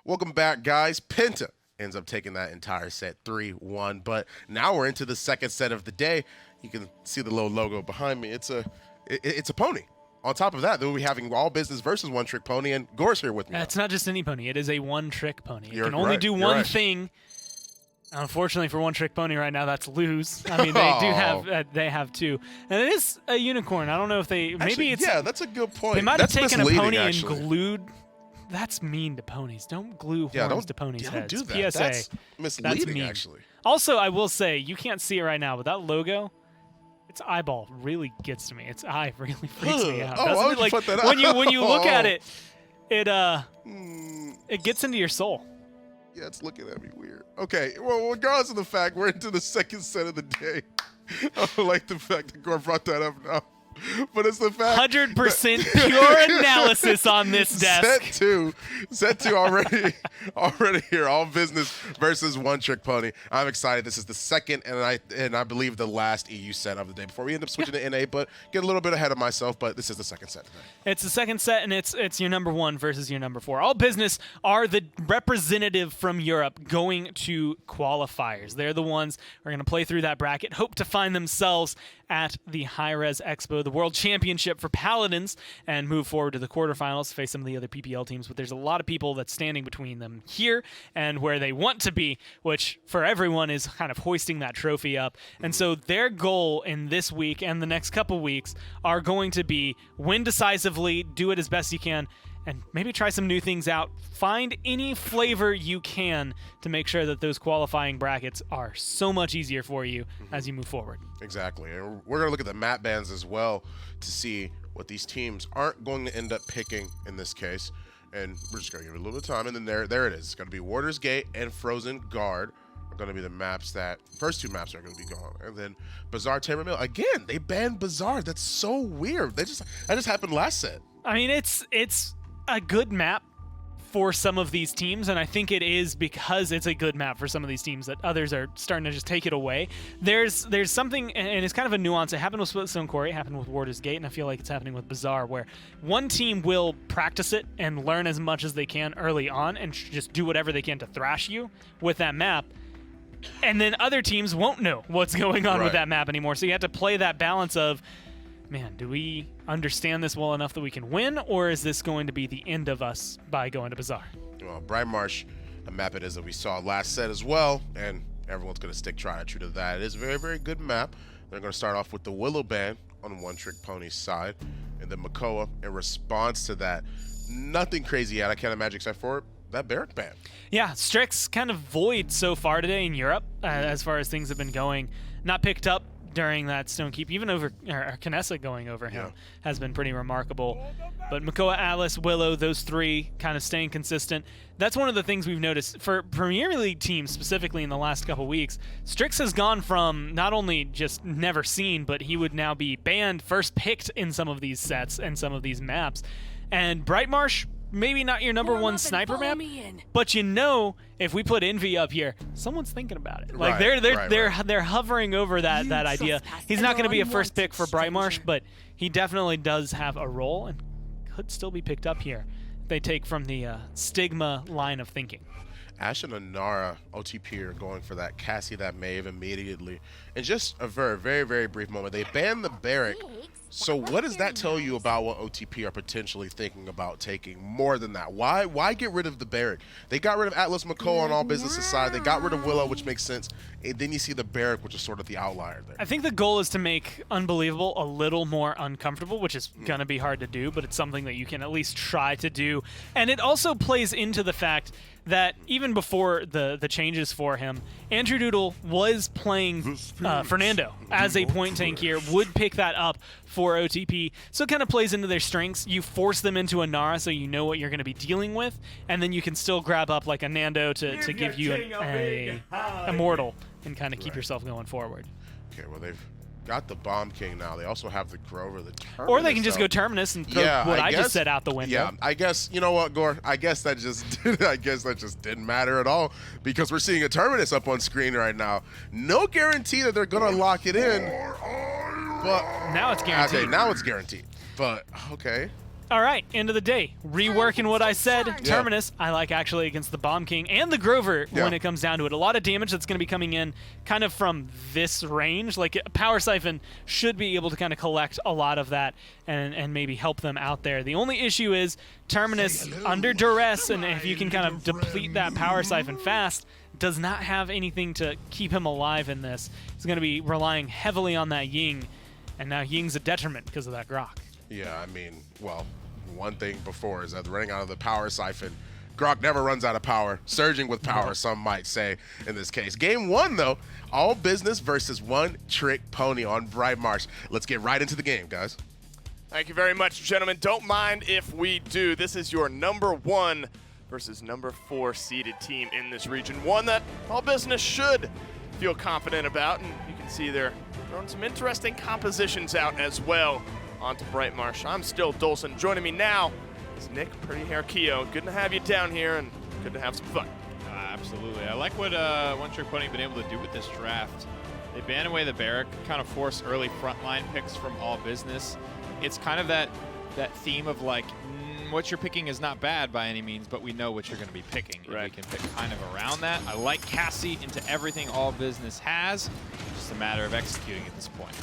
Welcome back, guys. Penta ends up taking that entire set 3-1, but now we're into the second set of the day. You can see the little logo behind me. It's a pony. On top of that, we'll be having All Business versus One Trick Pony, and Gore's here with me. It's not just any pony. It is a one-trick pony. It can You're only right. do You're one right. thing. Unfortunately for One Trick Pony right now, that's lose. I mean, they do have they have two, and it is a unicorn. I don't know if they Actually, it's yeah, that's a good point. they might That's have taken a misleading, pony actually. and glued. That's mean to ponies. Don't glue horns to ponies' don't heads. do that. PSA. That's misleading, mean. actually. Also, I will say you can't see it right now, but that logo. Its eyeball really gets to me. Its eye really freaks me out. Oh, doesn't why it? would you Like put that when out? you look at it, it gets into your soul. Yeah, it's looking at me weird. Okay, well, regardless of the fact, we're into the second set of the day. I don't like the fact that Gore brought that up now. But it's the fact 100% pure analysis on this desk. Set two already here. All Business versus One Trick Pony. I'm excited. This is the second and I believe the last EU set of the day before we end up switching to NA, but get a little bit ahead of myself, but this is the second set today. It's the second set, and it's your number 1 versus your number 4. All Business are the representative from Europe going to qualifiers. They're the ones who are going to play through that bracket, hope to find themselves at the High Res Expo, the World Championship for Paladins, and move forward to the quarterfinals, face some of the other PPL teams. But there's a lot of people that's standing between them here and where they want to be, which for everyone is kind of hoisting that trophy up. And so their goal in this week and the next couple weeks are going to be win decisively, do it as best you can, and maybe try some new things out. Find any flavor you can to make sure that those qualifying brackets are so much easier for you as you move forward. Exactly. And we're going to look at the map bans as well to see what these teams aren't going to end up picking in this case. And we're just going to give it a little bit of time. And then there it is. It's going to be Warder's Gate and Frozen Guard are going to be the maps that first two maps are going to be gone. And then Bazaar Tamer Mill. Again, they banned Bazaar. That's so weird. That just happened last set. I mean, it's a good map for some of these teams, and I think it is because it's a good map for some of these teams that others are starting to just take it away. There's something, and it's kind of a nuance. It happened with Splitstone Quarry, it happened with Warder's Gate, and I feel like it's happening with Bazaar, where one team will practice it and learn as much as they can early on and just do whatever they can to thrash you with that map, and then other teams won't know what's going on with that map anymore. So you have to play that balance of, man, do we understand this well enough that we can win, or is this going to be the end of us by going to Bazaar? Well, Bright Marsh, a map it is that we saw last set as well, and everyone's going to stick true to that. It is a very, very good map. They're going to start off with the Willow Band on One Trick Pony's side, and then Makoa in response to that. Nothing crazy yet, I can't imagine, except for that Barrack Band. Yeah, Strix kind of void so far today in Europe as far as things have been going. Not picked up during that Stonekeep, even over Kinessa going over him has been pretty remarkable. But Makoa, Atlas, Willow, those three kind of staying consistent. That's one of the things we've noticed for Premier League teams specifically in the last couple weeks. Strix has gone from not only just never seen, but he would now be banned, first picked in some of these sets and some of these maps. And Brightmarsh, maybe not your number one sniper map, but you know, if we put Envy up here, someone's thinking about it. Like they're hovering over that idea. He's not going to be a first pick for Brightmarsh, but he definitely does have a role and could still be picked up here. They take from the Stigma line of thinking. Ash and Anara, OTP, are going for that Cassie, that Maeve immediately. In just a very, very, very brief moment, they banned the Barrack. So what does that tell you about what OTP are potentially thinking about taking more than that? Why get rid of the Barrack? They got rid of Atlas Makoa on All Business side. They got rid of Willow, which makes sense. And then you see the Barrack, which is sort of the outlier there. I think the goal is to make Unbelievable a little more uncomfortable, which is going to be hard to do, but it's something that you can at least try to do. And it also plays into the fact that even before the changes for him, Andrew Doodle was playing Fernando as a point tank here, would pick that up for OTP. So it kind of plays into their strengths. You force them into a Nara so you know what you're going to be dealing with, and then you can still grab up like a Nando to give you a Immortal and kind of keep yourself going forward. Okay, well, they've got the Bomb King now. They also have the Grover, the Terminus. Or they can just go Terminus and throw I just said out the window. Yeah, I guess, you know what, Gore? I guess that just didn't matter at all, because we're seeing a Terminus up on screen right now. No guarantee that they're going to lock it in. But now it's guaranteed. Okay, now it's guaranteed. But, okay. All right, end of the day. Reworking what I said. Yeah. Terminus, I like actually against the Bomb King and the Grover Yeah. when it comes down to it. A lot of damage that's going to be coming in kind of from this range. Like Power Siphon should be able to kind of collect a lot of that and maybe help them out there. The only issue is Terminus under duress, and if you can kind of deplete that Power Siphon fast, does not have anything to keep him alive in this. He's going to be relying heavily on that Ying, and now Ying's a detriment because of that Grok. Yeah, I mean, well, one thing before is that running out of the Power Siphon. Grok never runs out of power. Surging with power, some might say in this case. Game 1, though, all business versus one trick pony on Bright Marsh. Let's get right into the game, guys. Thank you very much, gentlemen. Don't mind if we do. This is your number 1 versus number 4 seeded team in this region. One that all business should feel confident about, and you can see they're throwing some interesting compositions out as well onto Bright Marsh. I'm still Dolson. Joining me now is Nick Pretty Hair Keogh. Good to have you down here and good to have some fun. Absolutely. I like what One Trick Pony been able to do with this draft. They ban away the Barrack, kind of force early frontline picks from all business. It's kind of that theme of like, what you're picking is not bad by any means, but we know what you're going to be picking. Right. And we can pick kind of around that. I like Cassie into everything all business has. Just a matter of executing at this point.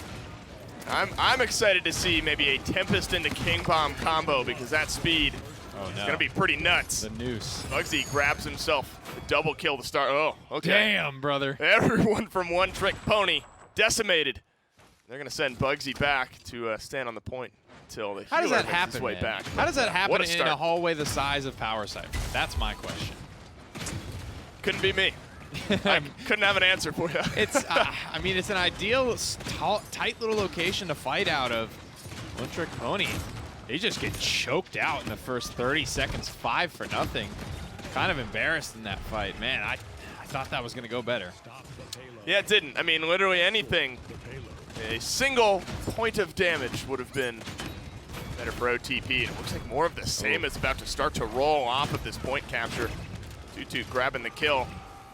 I'm excited to see maybe a Tempest into King Bomb combo because that speed is going to be pretty nuts. The noose. Bugsy grabs himself a double kill to start. Oh, okay. Damn, brother. Everyone from One Trick Pony decimated. They're going to send Bugsy back to stand on the point until the How does healer that makes his happen, way man? back. How does that happen What a in start. a hallway the size of Power Siphon? That's my question. Couldn't be me. I couldn't have an answer for you. It's, I mean, it's an ideal, tight little location to fight out of. One Trick Pony, they just get choked out in the first 30 seconds, 5-0. Kind of embarrassed in that fight. Man, I thought that was going to go better. Yeah, it didn't. I mean, literally anything. A single point of damage would have been better for OTP. It looks like more of the same is about to start to roll off of this point capture. Tutu grabbing the kill.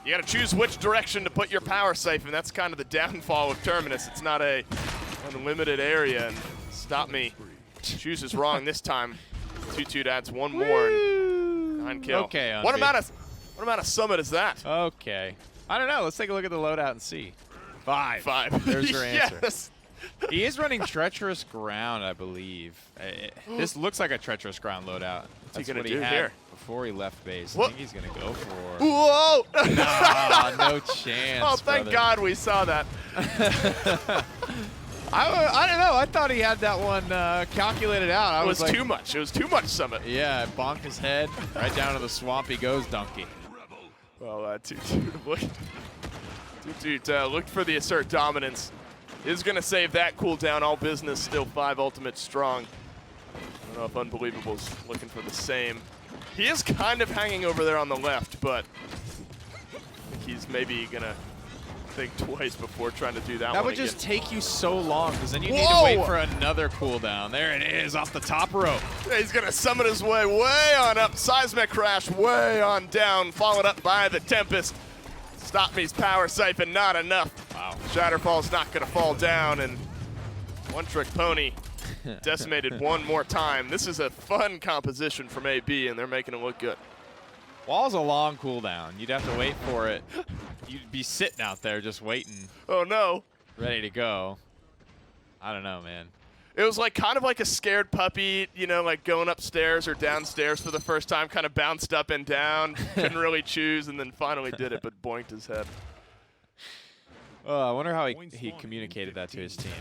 You got to choose which direction to put your Power Siphon. That's kind of the downfall of Terminus. It's not a unlimited area. And Stop Me chooses wrong this time. Tutu adds one more and 9 kill. Okay, what amount of summit is that? Okay. I don't know. Let's take a look at the loadout and see. 5. 5. There's your answer. Yes. He is running Treacherous Ground, I believe. This looks like a Treacherous Ground loadout. That's he gonna what he do had here? before he left base. What? I think he's going to go for... Whoa! Nah, no chance, Oh, thank brother. God we saw that. I don't know. I thought he had that one calculated out. It was like, too much. It was too much summit. Yeah, bonked his head. Right down to the swamp he goes, donkey. Well, Tutu looked for the assert dominance. Is going to save that cooldown. All business, still 5 ultimate strong. I don't know if Unbelievable's looking for the same. He is kind of hanging over there on the left, but I think he's maybe going to think twice before trying to do that one That would again. just take you so long, because then you need to Whoa! wait for another cooldown. There it is, off the top rope. He's going to summon his way on up. Seismic Crash way on down, followed up by the Tempest. Stop Me's Power Siphon, not enough. Wow. Shatterfall's not going to fall down, and One Trick Pony decimated one more time. This is a fun composition from AB, and they're making it look good. Wall's a long cooldown. You'd have to wait for it. You'd be sitting out there just waiting, Oh, no. ready to go. I don't know, man. It was like kind of like a scared puppy, you know, like going upstairs or downstairs for the first time, kind of bounced up and down, couldn't really choose, and then finally did it, but boinked his head. Oh, I wonder how he communicated that to his team.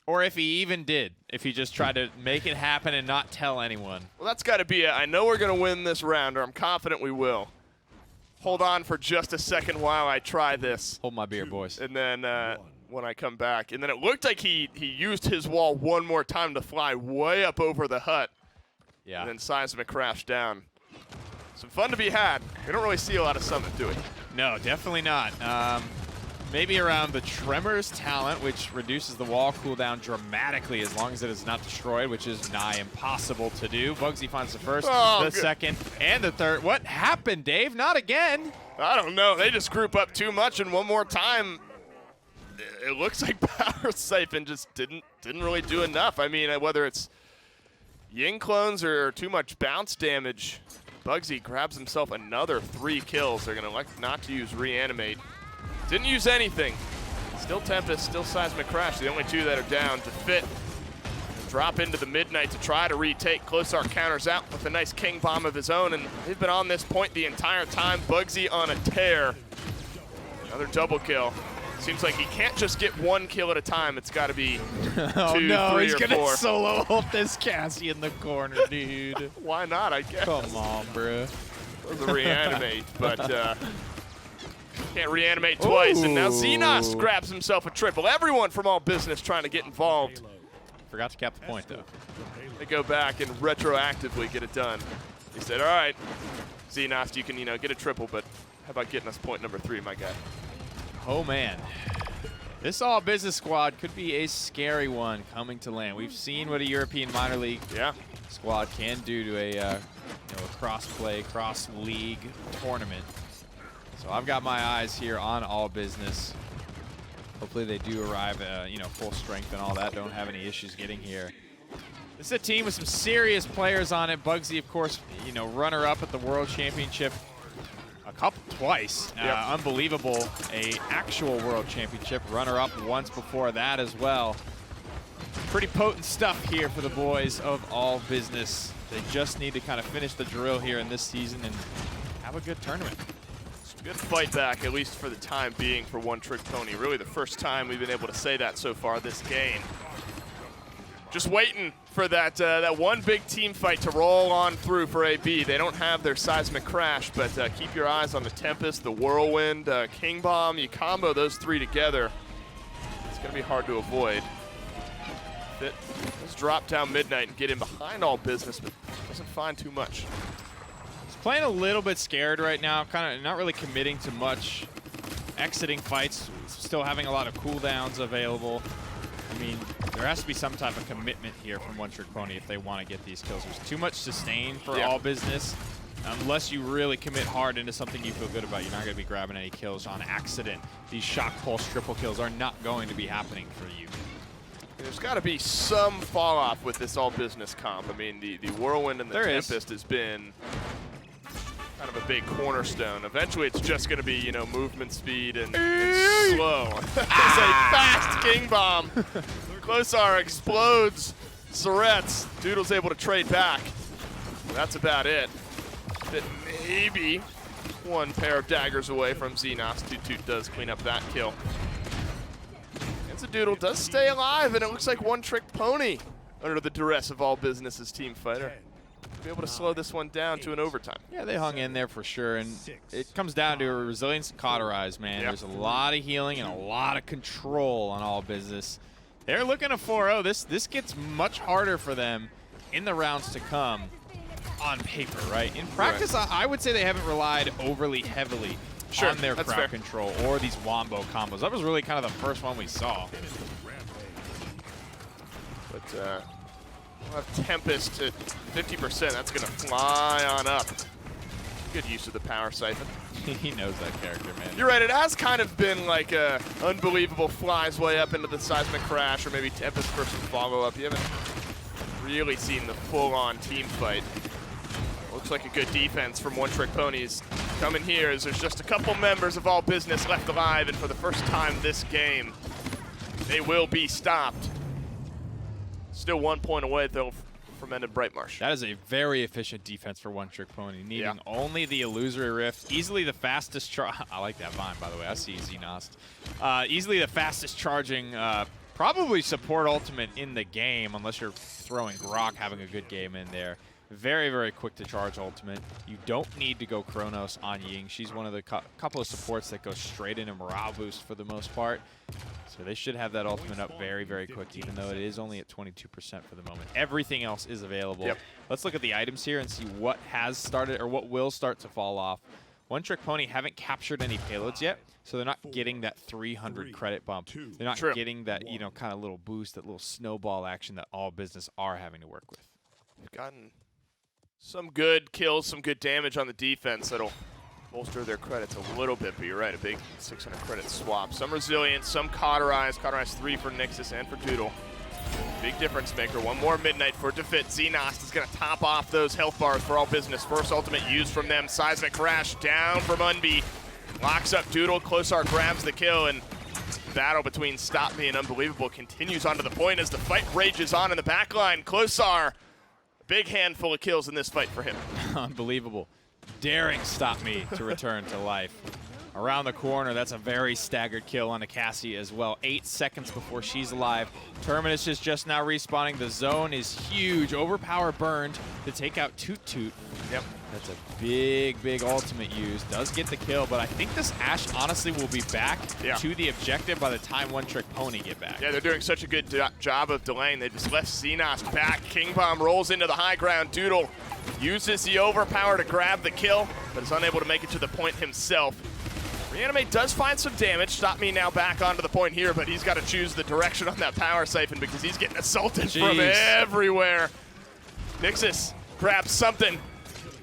Or if he even did. If he just tried to make it happen and not tell anyone. Well, that's got to be it. I know we're going to win this round, or I'm confident we will. Hold on for just a second while I try this. Hold my beer, boys. And then when I come back. And then it looked like he used his wall one more time to fly way up over the hut. Yeah. And then Seismic crashed down. Some fun to be had. We don't really see a lot of Summit, do we? No, definitely not. Maybe around the Tremors talent, which reduces the wall cooldown dramatically as long as it is not destroyed, which is nigh impossible to do. Bugsy finds the first, the good. second, and the third. What happened, Dave? Not again. I don't know. They just group up too much, and one more time, it looks like Power Siphon just didn't really do enough. I mean, whether it's Ying clones are too much bounce damage. Bugsy grabs himself another 3 kills. They're going to elect not to use Reanimate. Didn't use anything. Still Tempest, still Seismic Crash. The only 2 that are down. Defit drop into the Midnight to try to retake. Closar counters out with a nice King Bomb of his own, and they've been on this point the entire time. Bugsy on a tear. Another double kill. Seems like he can't just get 1 kill at a time. It's got to be 2, 3, he's or gonna 4. solo ult this Cassie in the corner, dude. Why not, I guess? Come on, bro. The Reanimate, but can't reanimate twice. And now Xenos grabs himself a triple. Everyone from All Business trying to get involved. Forgot to cap the point, though. They go back and retroactively get it done. He said, all right, Xenos, you can, get a triple, but how about getting us point number 3, my guy? Oh, man. This All Business squad could be a scary one coming to land. We've seen what a European minor league squad can do to a cross-play, cross-league tournament. So I've got my eyes here on All Business. Hopefully they do arrive at full strength and all that. Don't have any issues getting here. This is a team with some serious players on it. Bugsy, of course, runner-up at the World Championship twice. Unbelievable. A actual World Championship runner-up once before that as well. Pretty potent stuff here for the boys of All Business. They just need to kind of finish the drill here in this season and have a good tournament. Good fight back, at least for the time being, for One Trick Pony. Really the first time we've been able to say that so far this game. Just waiting for that one big team fight to roll on through for AB. They don't have their Seismic Crash, but keep your eyes on the Tempest, the Whirlwind, King Bomb. You combo those 3 together, it's going to be hard to avoid. Let's drop down Midnight and get in behind All Business, but doesn't find too much. Playing a little bit scared right now, kind of not really committing to much. Exiting fights, still having a lot of cooldowns available. I mean, there has to be some type of commitment here from One Trick Pony if they want to get these kills. There's too much sustain for All Business. Unless you really commit hard into something you feel good about, you're not going to be grabbing any kills on accident. These shock pulse triple kills are not going to be happening for you. There's got to be some fall off with this All Business comp. I mean, the Whirlwind and the Tempest has been kind of a big cornerstone. Eventually, it's just going to be, movement speed and slow. It's a fast King Bomb. Closar explodes. Zaretz. Doodle's able to trade back. That's about it. But maybe 1 pair of daggers away from Xenos. Toot Toot does clean up that kill. Doodle does stay alive, and it looks like One Trick Pony, under the duress of All Business's team fighter, be able to slow this one down to an overtime. Yeah, they hung in there for sure, and it comes down to a resilience and cauterize, man. There's a lot of healing and a lot of control on All Business. They're looking at 4-0. This gets much harder for them in the rounds to come on paper, right? In practice, I would say they haven't relied overly heavily on their crowd control or these wombo combos. That was really kind of the first one we saw. But we'll have Tempest at 50%. That's going to fly on up. Good use of the power siphon. He knows that character, man. You're right. It has kind of been like a unbelievable flies way up into the Seismic Crash, or maybe Tempest versus follow-up. You haven't really seen the full-on team fight. Looks like a good defense from One Trick Ponies coming here as there's just a couple members of All Business left alive, and for the first time this game, they will be stopped. Still 1 point away, though, from Ended Brightmarsh. That is a very efficient defense for One Trick Pony, needing only the Illusory Rift. Easily the fastest I like that vine, by the way. I see Xenost. Easily the fastest charging, probably support ultimate in the game, unless you're throwing Grok, having a good game in there. Very, very quick to charge ultimate. You don't need to go Chronos on Ying. She's one of the couple of supports that goes straight into morale boost for the most part. So they should have that ultimate up very, very quick, even though it is only at 22% for the moment. Everything else is available. Let's look at the items here and see what has started or what will start to fall off. One Trick Pony haven't captured any payloads yet, so they're not getting that 300 credit bump. They're not getting that, kind of little boost, that little snowball action that All Business are having to work with. They've gotten some good kills, some good damage on the defense that'll bolster their credits a little bit, but you're right, a big 600 credit swap. Some resilience, some cauterize. Cauterize 3 for Nixus and for Doodle. Big difference maker. One more Midnight for it to fit. Xenost is going to top off those health bars for all business. First ultimate used from them. Seismic Crash down from Unbe. Locks up Doodle. Closar grabs the kill, and battle between Stop Me and Unbelievable continues onto the point as the fight rages on in the backline. Closar, big handful of kills in this fight for him. Unbelievable. Daring Stop Me to return to life. Around the corner, that's a very staggered kill on a Cassie as well. 8 seconds before she's alive. Terminus is just now respawning. The zone is huge. Overpower burned to take out Toot Toot. Yep. That's a big, big ultimate use. Does get the kill, but I think this Ashe honestly will be back to the objective by the time One Trick Pony get back. Yeah, they're doing such a good job of delaying. They just left Xenos back. King Bomb rolls into the high ground. Doodle uses the overpower to grab the kill, but is unable to make it to the point himself. Reanimate does find some damage. Stop Me now back onto the point here, but he's got to choose the direction on that power siphon because he's getting assaulted from everywhere. Nixus grabs something,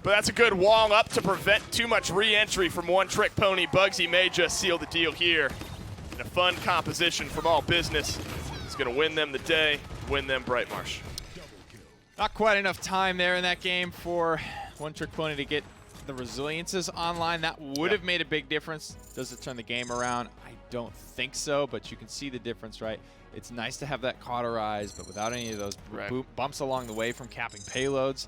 but that's a good wall up to prevent too much re-entry from One Trick Pony. Bugsy may just seal the deal here. And a fun composition from all business. It's going to win them the day, win them Bright Marsh. Not quite enough time there in that game for One Trick Pony to get the resiliences online. That would have made a big difference. Does it turn the game around? I don't think so, but you can see the difference, right? It's nice to have that cauterize, but without any of those bumps along the way from capping payloads.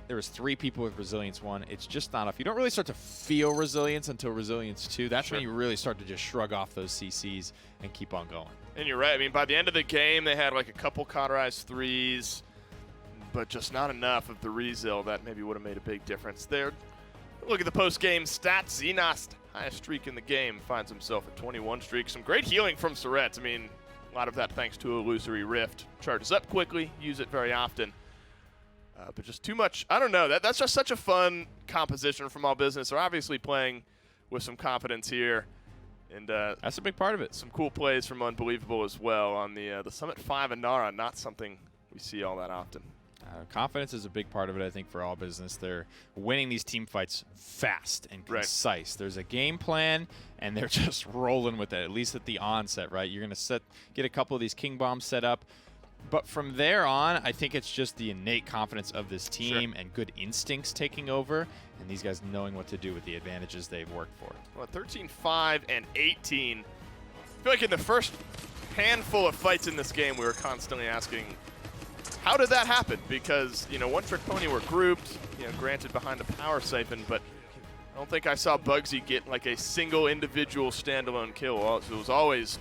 There was 3 people with Resilience 1. It's just not enough. You don't really start to feel Resilience until Resilience 2. That's when you really start to just shrug off those CCs and keep on going. And you're right. I mean, by the end of the game, they had like a couple cauterized 3s, but just not enough of the resil that maybe would have made a big difference there. Look at the post-game stats. Xenost, highest streak in the game, finds himself at 21 streaks. Some great healing from Surette. I mean, a lot of that thanks to Illusory Rift. Charges up quickly, use it very often. But just too much, I don't know. That's just such a fun composition from all business. They're obviously playing with some confidence here. And that's a big part of it. Some cool plays from Unbelievable as well on the Summit 5 and Nara. Not something we see all that often. Confidence is a big part of it, I think, for all business. They're winning these team fights fast and concise. There's a game plan, and they're just rolling with it, at least at the onset, right? You're going to get a couple of these King Bombs set up. But from there on, I think it's just the innate confidence of this team and good instincts taking over, and these guys knowing what to do with the advantages they've worked for. Well, 13-5 and 18. I feel like in the first handful of fights in this game, we were constantly asking, how did that happen? Because, you know, One Trick Pony were grouped, you know, granted behind a power siphon, but I don't think I saw Bugsy get like a single individual standalone kill. It was always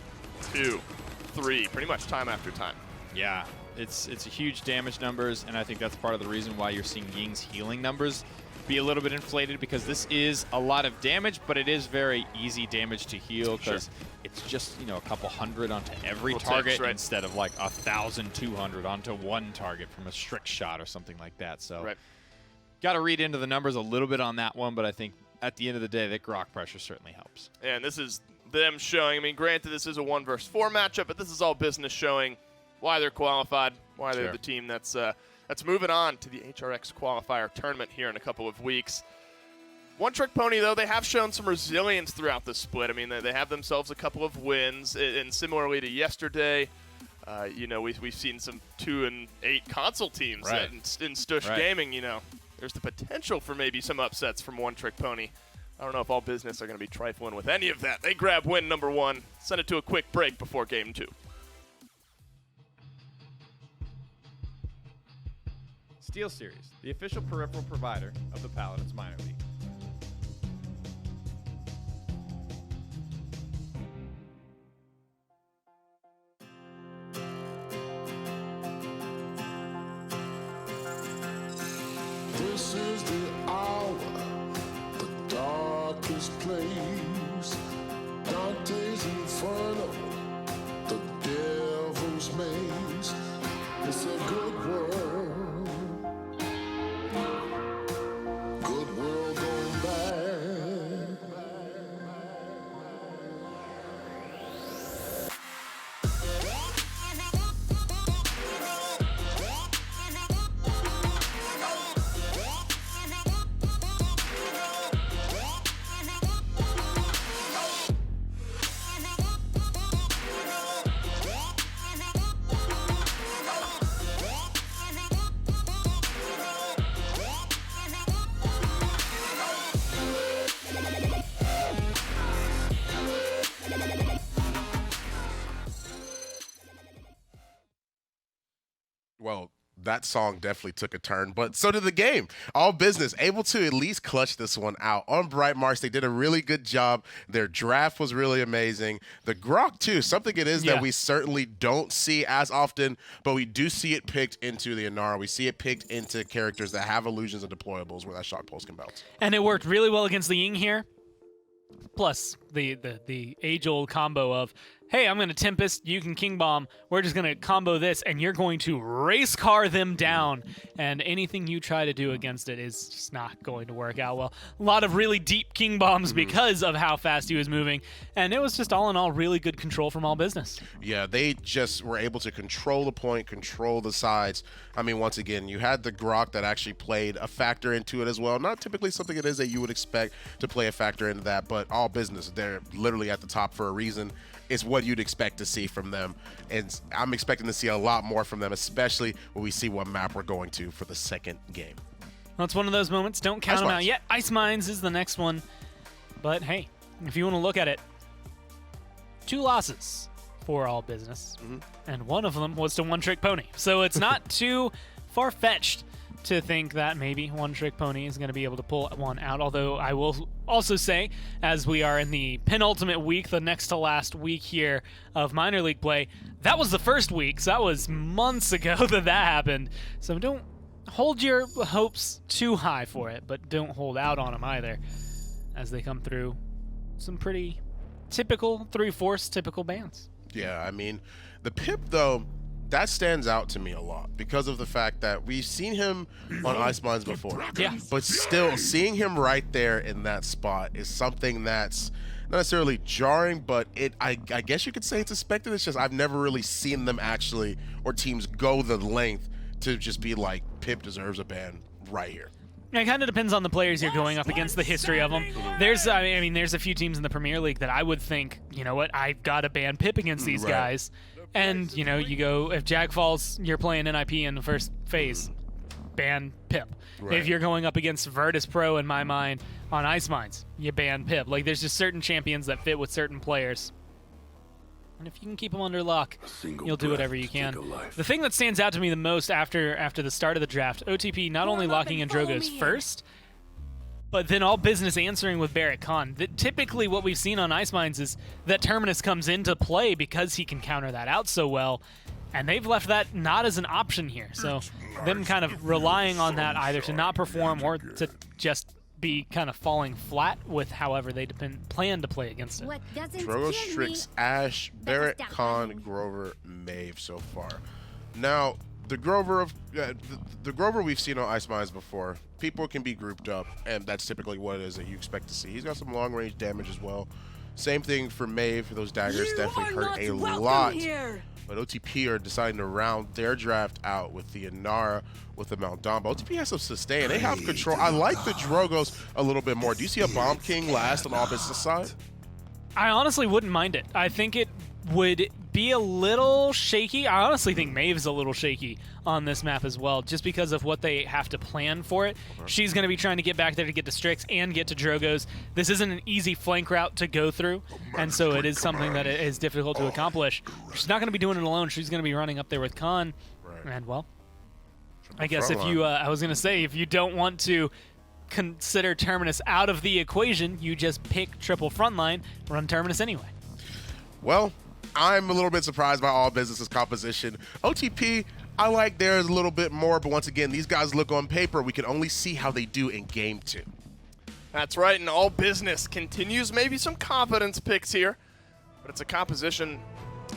2, 3, pretty much time after time. Yeah, it's huge damage numbers, and I think that's part of the reason why you're seeing Ying's healing numbers be a little bit inflated, because this is a lot of damage, but it is very easy damage to heal because it's just, you know, a couple hundred onto every target instead of like 1,200 onto one target from a strict shot or something like that. So got to read into the numbers a little bit on that one, but I think at the end of the day, that Grok pressure certainly helps. And this is them showing, I mean, granted this is a 1 versus 4 matchup, but this is all business showing why they're qualified, why they're the team that's moving on to the HRX qualifier tournament here in a couple of weeks. One Trick Pony, though, they have shown some resilience throughout the split. I mean, they have themselves a couple of wins, and similarly to yesterday, you know, we've seen some 2-8 console teams in Stush Gaming. You know, there's the potential for maybe some upsets from One Trick Pony. I don't know if all business are going to be trifling with any of that. They grab win number 1, send it to a quick break before game 2. SteelSeries, the official peripheral provider of the Paladins minor league. This is the hour, the darkest place. Dante's Inferno, the devil's maze. It's a good world. Good world that song definitely took a turn, but so did the game. All Business able to at least clutch this one out. On Bright Marks, they did a really good job. Their draft was really amazing. The Grok, too, something it is that we certainly don't see as often, but we do see it picked into the Inara. We see it picked into characters that have illusions and deployables where that shock pulse can bounce. And it worked really well against the Ying here. Plus, the age-old combo of, hey, I'm going to Tempest, you can King Bomb, we're just going to combo this, and you're going to race car them down, and anything you try to do against it is just not going to work out well. A lot of really deep King Bombs because of how fast he was moving, and it was just all in all really good control from All Business. Yeah, they just were able to control the point, control the sides. I mean, once again, you had the Grok that actually played a factor into it as well. Not typically something it is that you would expect to play a factor into that, but All Business, they're literally at the top for a reason. It's what you'd expect to see from them, and I'm expecting to see a lot more from them, especially when we see what map we're going to for the second game. Well, it's one of those moments. Don't count them out yet. Ice Mines is the next one, but hey, if you want to look at it, 2 losses for All Business, and one of them was to One Trick Pony, so it's not too far-fetched to think that maybe One Trick Pony is going to be able to pull one out, although I will also say, as we are in the penultimate week, the next to last week here of minor league play, that was the first week, so that was months ago that happened, so don't hold your hopes too high for it, but don't hold out on them either, as they come through some pretty typical 3/4 typical bands. Yeah, I mean, the Pip, though, that stands out to me a lot because of the fact that we've seen him on Ice Mines before. Yeah. But still, seeing him right there in that spot is something that's not necessarily jarring, but I guess you could say it's expected. It's just I've never really seen them actually, or teams go the length to just be like, Pip deserves a ban right here. It kind of depends on the players you're going up against, the history of them. There's a few teams in the Premier League that I would think, you know what, I've got to ban Pip against these guys. And, you know, you go, if Jag falls, you're playing NIP in the first phase, ban Pip. Right. If you're going up against Virtus Pro, in my mind, on Ice Mines, you ban Pip. Like, there's just certain champions that fit with certain players. And if you can keep them under lock, you'll do whatever you can. The thing that stands out to me the most after the start of the draft, OTP not only locking in Drogoz first, but then All Business answering with Barrett Khan. Typically what we've seen on Ice Mines is that Terminus comes into play because he can counter that out so well, and they've left that not as an option here. So them kind of relying on that either to not perform or to just be kind of falling flat with however they plan to play against it. Drogoz, Strix, Ash, Barrett, Khan, Grover, Maeve so far. Now, the Grover we've seen on Ice Mines before. People can be grouped up, and that's typically what it is that you expect to see. He's got some long-range damage as well. Same thing for Maeve. Those daggers definitely hurt a lot. But OTP are deciding to round their draft out with the Inara, with the Mount Domba. OTP has some sustain. They have control. I like the Drogoz a little bit more. Do you see a Bomb King last on All Business side? I honestly wouldn't mind it. I think it would be a little shaky. I honestly think Maeve's a little shaky on this map as well, just because of what they have to plan for it. She's going to be trying to get back there to get to Strix and get to Drogoz. This isn't an easy flank route to go through, and so it is something that is difficult to accomplish. She's not going to be doing it alone. She's going to be running up there with Khan, and well, I guess if you, I was going to say, if you don't want to consider Terminus out of the equation, you just pick triple frontline, run Terminus anyway. Well, I'm a little bit surprised by All Business's composition. OTP, I like theirs a little bit more, but once again, these guys look on paper. We can only see how they do in Game 2. That's right, and All Business continues maybe some confidence picks here, but it's a composition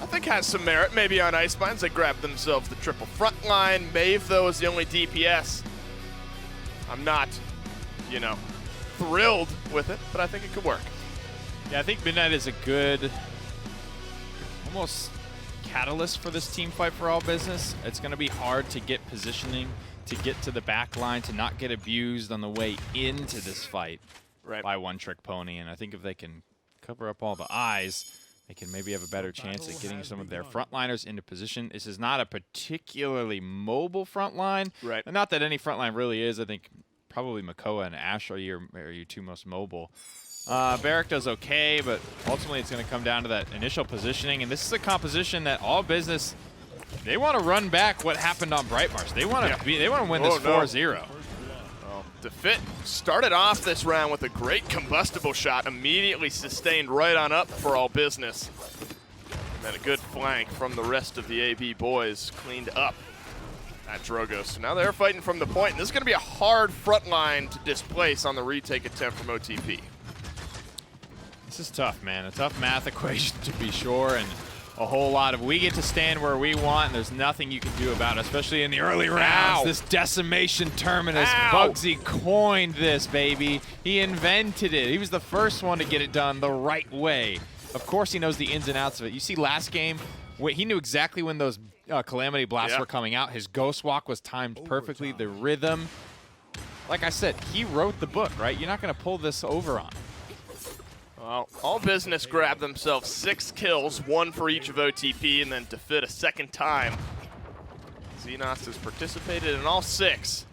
I think has some merit. Maybe on Ice Mines, they grabbed themselves the triple front line. Maeve, though, is the only DPS. I'm not, you know, thrilled with it, but I think it could work. Yeah, I think Midnight is a good, almost catalyst for this team fight for All Business. It's going to be hard to get positioning, to get to the back line, to not get abused on the way into this fight by One Trick Pony. And I think if they can cover up all the eyes, they can maybe have a better chance at getting some of their frontliners into position. This is not a particularly mobile frontline. Right. And not that any frontline really is. I think probably Makoa and Ash are your two most mobile. Barrack does okay, but ultimately it's going to come down to that initial positioning. And this is a composition that All Business They want to run back what happened on Bright Marsh. They want to they want to win this 4-0. Well, DeFit started off this round with a great combustible shot, immediately sustained right on up for All Business. And then a good flank from the rest of the AB boys, cleaned up at Drogo. So now they're fighting from the point, and this is going to be a hard front line to displace on the retake attempt from OTP. This is tough, man. A tough math equation to be sure, and a whole lot of we get to stand where we want, and there's nothing you can do about it, especially in the early rounds. This decimation terminus, Bugsy coined this, baby. He invented it. He was the first one to get it done the right way. Of course he knows the ins and outs of it. You see last game, he knew exactly when those Calamity Blasts were coming out. His Ghost Walk was timed perfectly. The rhythm. Like I said, he wrote the book, right? You're not going to pull this over on. Well, All Business grabbed themselves 6 kills, 1 for each of OTP, and then DeFit a second time. Xenos has participated in all 6.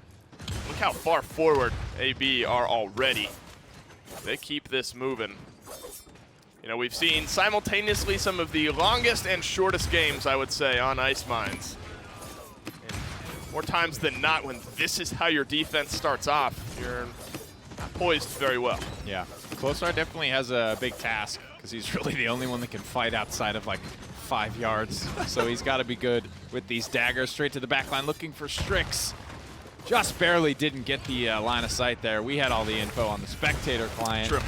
Look how far forward AB are already. They keep this moving. You know, we've seen simultaneously some of the longest and shortest games, I would say, on Ice Mines. And more times than not, when this is how your defense starts off, you're not poised very well. Yeah. Closar definitely has a big task because he's really the only one that can fight outside of like 5 yards. So he's got to be good with these daggers. Straight to the back line looking for Strix. Just barely didn't get the line of sight there. We had all the info on the spectator client. True.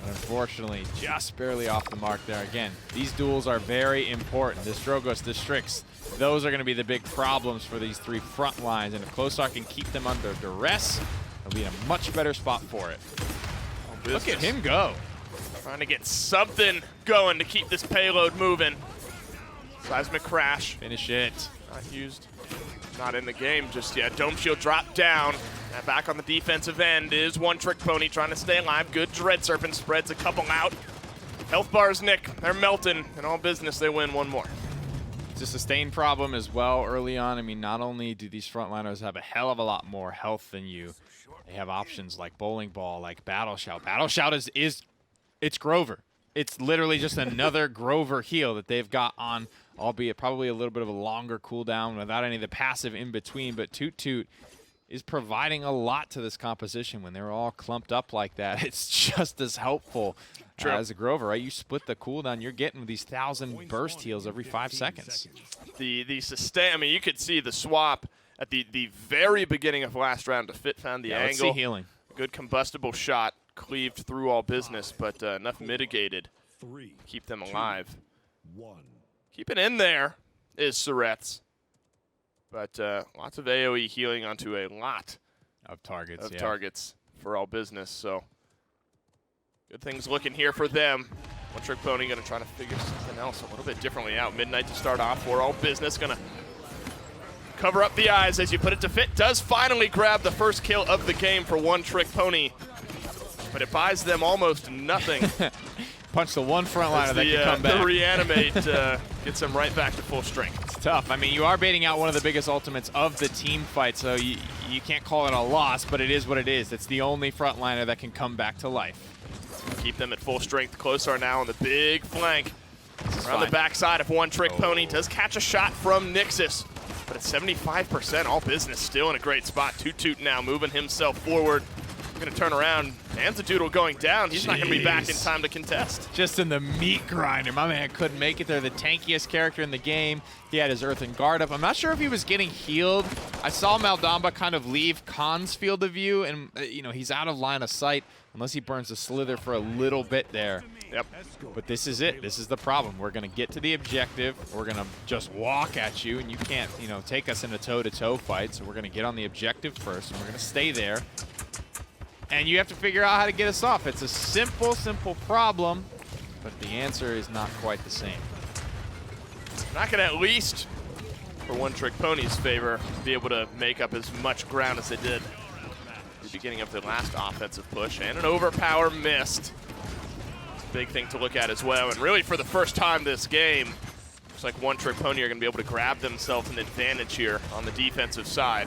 But unfortunately, just barely off the mark there. Again, these duels are very important. This Drogos, this Strix, those are going to be the big problems for these 3 front lines. And if Closar can keep them under duress, they'll be in a much better spot for it. Look at him go. Trying to get something going to keep this payload moving. Seismic Crash. Finish it. Not used. Not in the game just yet. Dome Shield dropped down. And back on the defensive end is One Trick Pony trying to stay alive. Good Dread Serpent spreads a couple out. Health bars, Nick. They're melting. In All Business, they win 1 more. It's a sustained problem as well early on. I mean, not only do these frontliners have a hell of a lot more health than you, they have options like Bowling Ball, like Battle Shout. Battle Shout it's Grover. It's literally just another Grover heal that they've got on, albeit probably a little bit of a longer cooldown without any of the passive in between. But Toot Toot is providing a lot to this composition when they're all clumped up like that. It's just as helpful as a Grover, right? You split the cooldown, you're getting these 1,000 burst heals every 5 seconds. The sustain, I mean, you could see the swap at the very beginning of last round. DeFit found the angle. Let's see healing. Good combustible shot, cleaved through All Business, but enough mitigated to keep them alive. Keeping in there is Surret's, but lots of AoE healing onto a lot of targets, targets for All Business. So good things looking here for them. One Trick Pony going to try to figure something else a little bit differently out. Midnight to start off for All Business, going to cover up the eyes as you put it. DeFit does finally grab the first kill of the game for One Trick Pony, but it buys them almost nothing. Punch the one frontliner that can come back. The reanimate gets them right back to full strength. It's tough. I mean, you are baiting out one of the biggest ultimates of the team fight, so you can't call it a loss, but it is what it is. It's the only frontliner that can come back to life. Keep them at full strength. Closar now on the big flank. Around the backside of One Trick Pony. Does catch a shot from Nixus, but at 75%, All Business still in a great spot. Toot Toot now moving himself forward. Going to turn around. Doodle going down. He's not going to be back in time to contest. Just in the meat grinder. My man couldn't make it there. The tankiest character in the game. He had his Earthen Guard up. I'm not sure if he was getting healed. I saw Maldamba kind of leave Khan's field of view, and you know, he's out of line of sight unless he burns the Slither for a little bit there. Yep. But this is it. This is the problem. We're going to get to the objective. We're going to just walk at you, and you can't, you know, take us in a toe-to-toe fight. So we're going to get on the objective first, and we're going to stay there. And you have to figure out how to get us off. It's a simple, simple problem, but the answer is not quite the same. Not going to, at least for One Trick Pony's favor, be able to make up as much ground as they did at the beginning of the last offensive push. And an overpower missed. It's a big thing to look at as well. And really, for the first time this game, looks like One Trick Pony are going to be able to grab themselves an advantage here on the defensive side.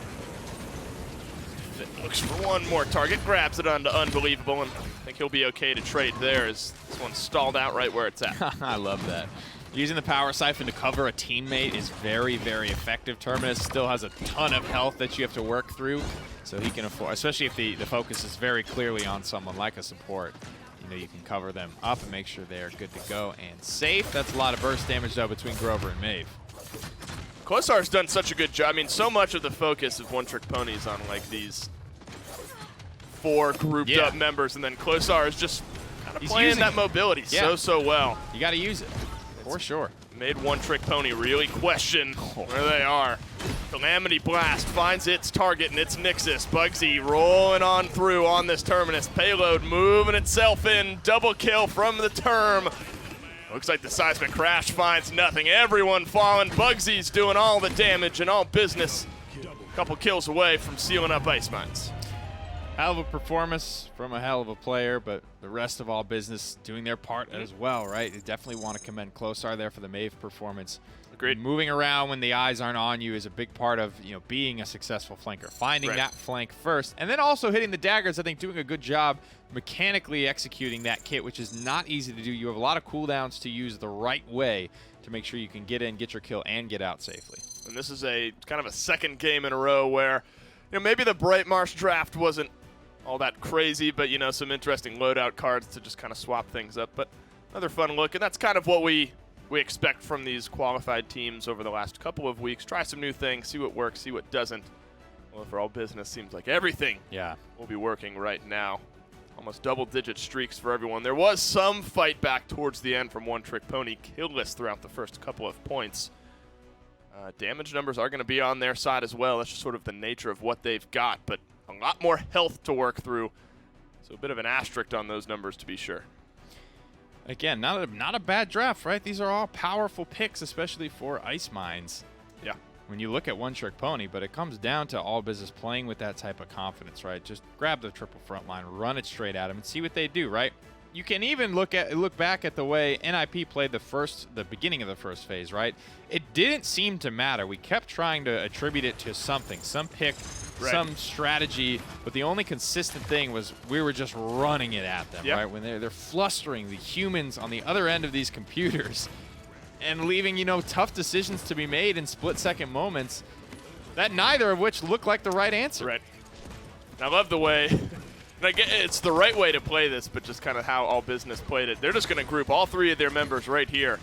Looks for one more target, grabs it onto Unbelievable, and I think he'll be okay to trade there as this one's stalled out right where it's at. I love that. Using the power siphon to cover a teammate is very, very effective. Terminus still has a ton of health that you have to work through, so he can afford, especially if the focus is very clearly on someone like a support. You know, you can cover them up and make sure they're good to go and safe. That's a lot of burst damage, though, between Grover and Maeve. Klosar's done such a good job. I mean, so much of the focus of One Trick Pony's on, like, these 4 grouped up members, and then Klosar is just kind of playing that mobility so well. You got to use it, for sure. Made One Trick Pony really question where they are. Calamity Blast finds its target, and it's Nixus. Bugsy rolling on through on this Terminus. Payload moving itself in. Double kill from the Term. Looks like the Seismic Crash finds nothing. Everyone falling. Bugsy's doing all the damage and all business. A couple kills away from sealing up Ice Mines. Hell of a performance from a hell of a player, but the rest of all business doing their part as well, right? You definitely want to commend Klosar there for the Maeve performance. Agreed. Moving around when the eyes aren't on you is a big part of, you know, being a successful flanker. Finding that flank first, and then also hitting the daggers. I think doing a good job mechanically executing that kit, which is not easy to do. You have a lot of cooldowns to use the right way to make sure you can get in, get your kill, and get out safely. And this is a kind of a second game in a row where, you know, maybe the Bright Marsh draft wasn't all that crazy, but, you know, some interesting loadout cards to just kind of swap things up. But another fun look, and that's kind of what we expect from these qualified teams over the last couple of weeks. Try some new things, see what works, see what doesn't. Well, for all business, seems like everything will be working right now. Almost double-digit streaks for everyone. There was some fight back towards the end from One Trick Pony, killless throughout the first couple of points. Damage numbers are going to be on their side as well. That's just sort of the nature of what they've got, but a lot more health to work through. So a bit of an asterisk on those numbers to be sure. Again, not a bad draft, right? These are all powerful picks, especially for Ice Mines. Yeah. When you look at One Trick Pony, but it comes down to all business playing with that type of confidence, right? Just grab the triple front line, run it straight at them, and see what they do, right? You can even look back at the way NIP played the beginning of the first phase, right? It didn't seem to matter. We kept trying to attribute it to something, some pick, some strategy, but the only consistent thing was we were just running it at them, right? When they're flustering the humans on the other end of these computers and leaving, you know, tough decisions to be made in split-second moments that neither of which looked like the right answer. Right. I love the way, and I get it's the right way to play this, but just kind of how all business played it. They're just going to group all 3 of their members right here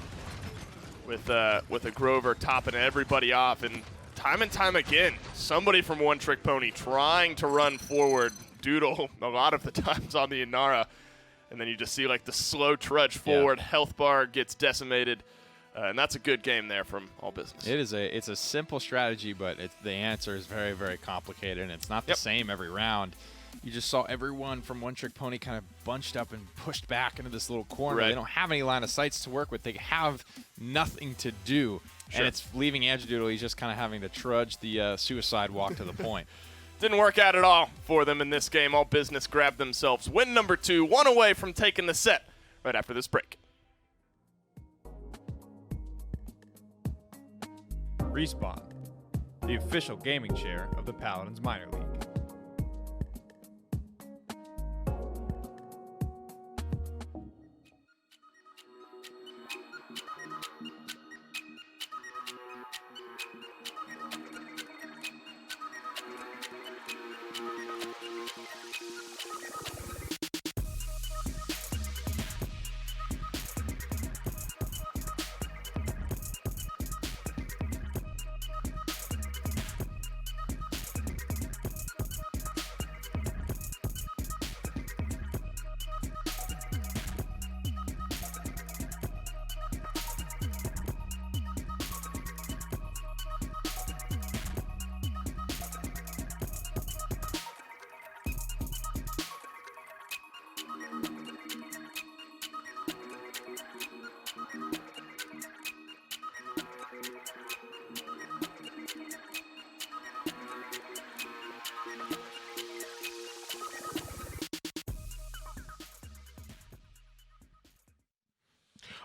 with a Grover topping everybody off, and time again, somebody from One Trick Pony trying to run forward. Doodle a lot of the times on the Inara, and then you just see like the slow trudge forward. Health bar gets decimated. And that's a good game there from all business. It's a simple strategy, but the answer is very, very complicated, and it's not the same every round. You just saw everyone from One Trick Pony kind of bunched up and pushed back into this little corner. They don't have any line of sights to work with. They have nothing to do, and it's leaving Angedoodle. He's just kind of having to trudge the suicide walk to the point. Didn't work out at all for them in this game. All business grabbed themselves win number 2, 1 away from taking the set right after this break. Respawn, the official gaming chair of the Paladins Minor League.